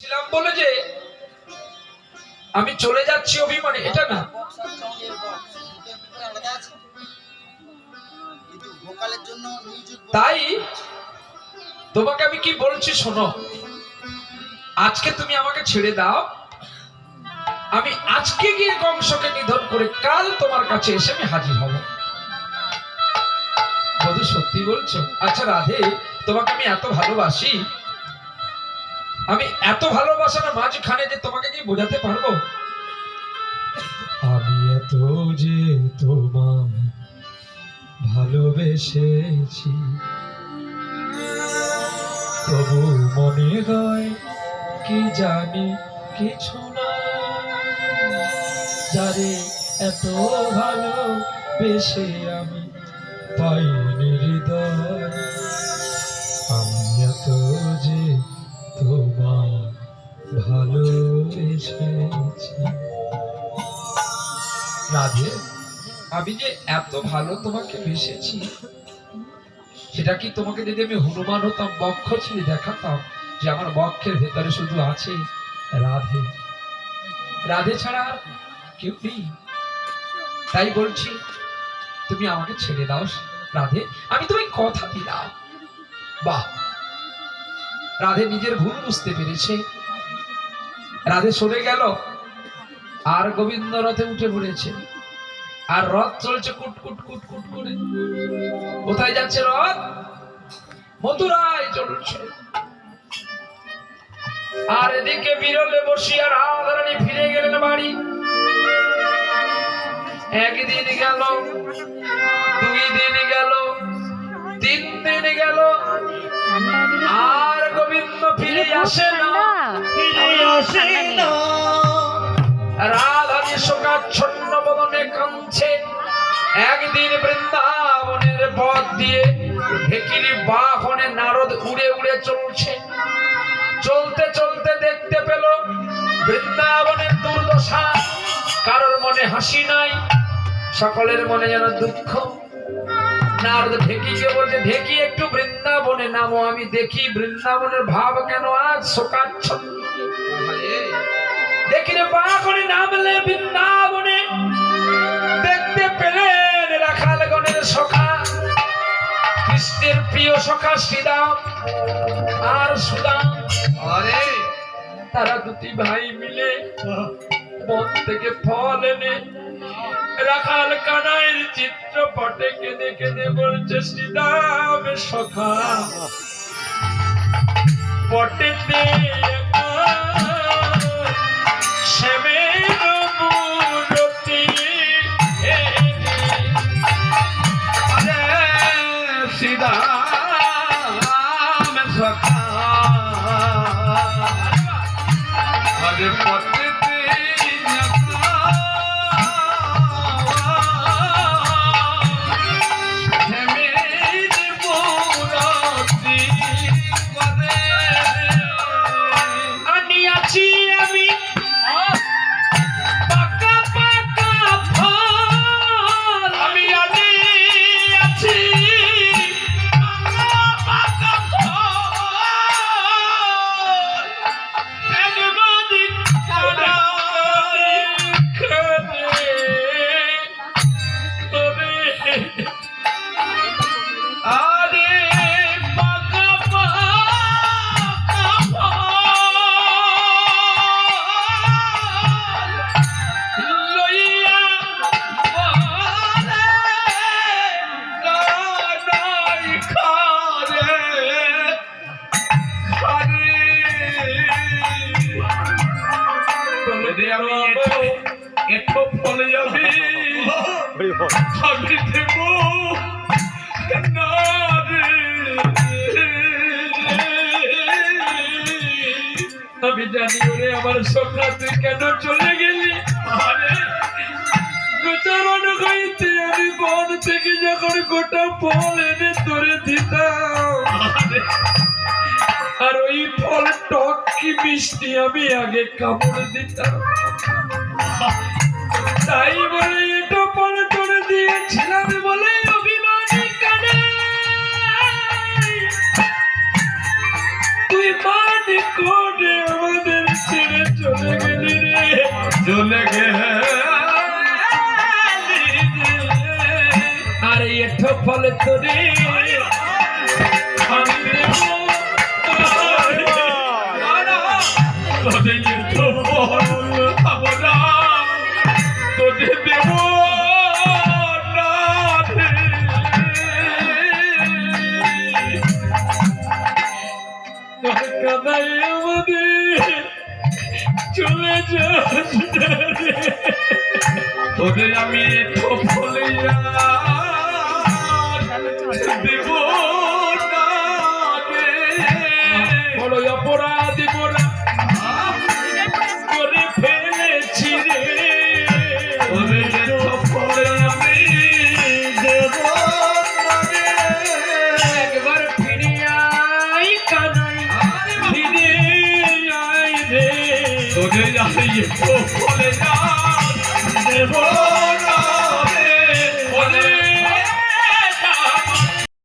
ছিলাম বলে যে আমি চলে যাচ্ছি অভিমানে, এটা না। তাই তোমাকে আমি কি বলছি শোনো, আজকে তুমি আমাকে ছেড়ে দাও, আমি আজকে গিয়ে কংসকে নিধন করে কাল তোমার কাছে এসে আমি হাজির হব। বধূ সত্যি বলছো? আচ্ছা রাধে, তোমাকে আমি এত ভালোবাসি, আমি এত ভালোবাসার মাঝখানে যে তোমাকে কি বোঝাতে পারবো? আমি এত যে তোমায় ভালোবেসেছি, তবু মনে হয় কি জানি কিছু না, যারে এত ভালোবেসে আমি পাইনি হৃদয়। আমি এত যে তোমায় ভালোবেসেছি। রাধে, আমি যে এত ভালো তোমাকে বেসেছি, সেটা কি তোমাকে যদি আমি হনুমান হতাম, বক্ষ ছিঁড়ে দেখাতাম যে আমার বক্ষের ভেতরে শুধু আছে রাধে, রাধে ছাড়া আর কেউ নেই। তাই বলছি তুমি আমাকে ছেড়ে দাও রাধে, আমি তোমায় কথা দিলাম। বাহ, রাধে নিজের ভুল বুঝতে পেরেছে, রাধে সরে গেল আর গোবিন্দ রথে উঠে পড়েছে, আর রথ চলছে কুট কুট কুট কুট করে। কোথায় যাচ্ছে রথ? মথুরায় চলছে। আর এদিকে বিরলে বসিয়া রাধারানী ফিরে গেলেন বাড়ি। একদিন গেল, 2 দিন গেল, 3 দিন গেল, আর গোবিন্দ ফিরে আসে না। রাধারানী শোকাচ্ছন্ন বদনে কাঁদছে। একদিন বৃন্দাবনের পথ দিয়ে ঢেকিরি বাহনে নারদ উড়ে উড়ে চলছে। চলতে চলতে দেখতে পেল বৃন্দাবনের দুর্দশা। কারোর মনে হাসি নাই, সকলের মনে যেন দুঃখ। নারদ ঢেকিকে বলছে, ঢেকি একটু বৃন্দাবনে নামো, আমি দেখি বৃন্দাবনের ভাব কেন আজ শোকাচ্ছন্ন। দেখিরে বাহনে নামলে বৃন্দাবনে দেখতে পেলেন রাখালগণের সখা, কৃষ্ণের প্রিয় সখা শ্রীদাম আর সুদাম। আরে তারা দুটি ভাই মিলে বন থেকে ফল এনে রাখাল কানাইয়ের চিত্রপটে কেঁদে কেঁদে বলছে, শ্রীদাম সখা পটেতে আমি জানি ওরে আমার সখা, তুই কেন চলে গেলি? গোচরণ হইতে আমি বন থেকে যখন গোটা ফল এনে তোরে দিতাম, আর ওই ফল টক কি মিষ্টি আমি আগে কামড়ে দিতাম, তাই বলে এটা ফল তোরে দিয়েছিলাম বলে অভিমানী কানে তুই মানে করে আমাদের চলে গেলি আরে এঠো ফলে তোরে আমি দেব তোদের তো আমরা তোদের দেব না কাদাই আমাদের চলে যাস তোদের আমি তো বলে দেব না বড় অপরাধী মোরা করে ফেলেছি রে তোদের তো বলে আমি দেব না একবার ফিরে আই কানাই ফিরে আই রে তোদের আমি তো বলে দেব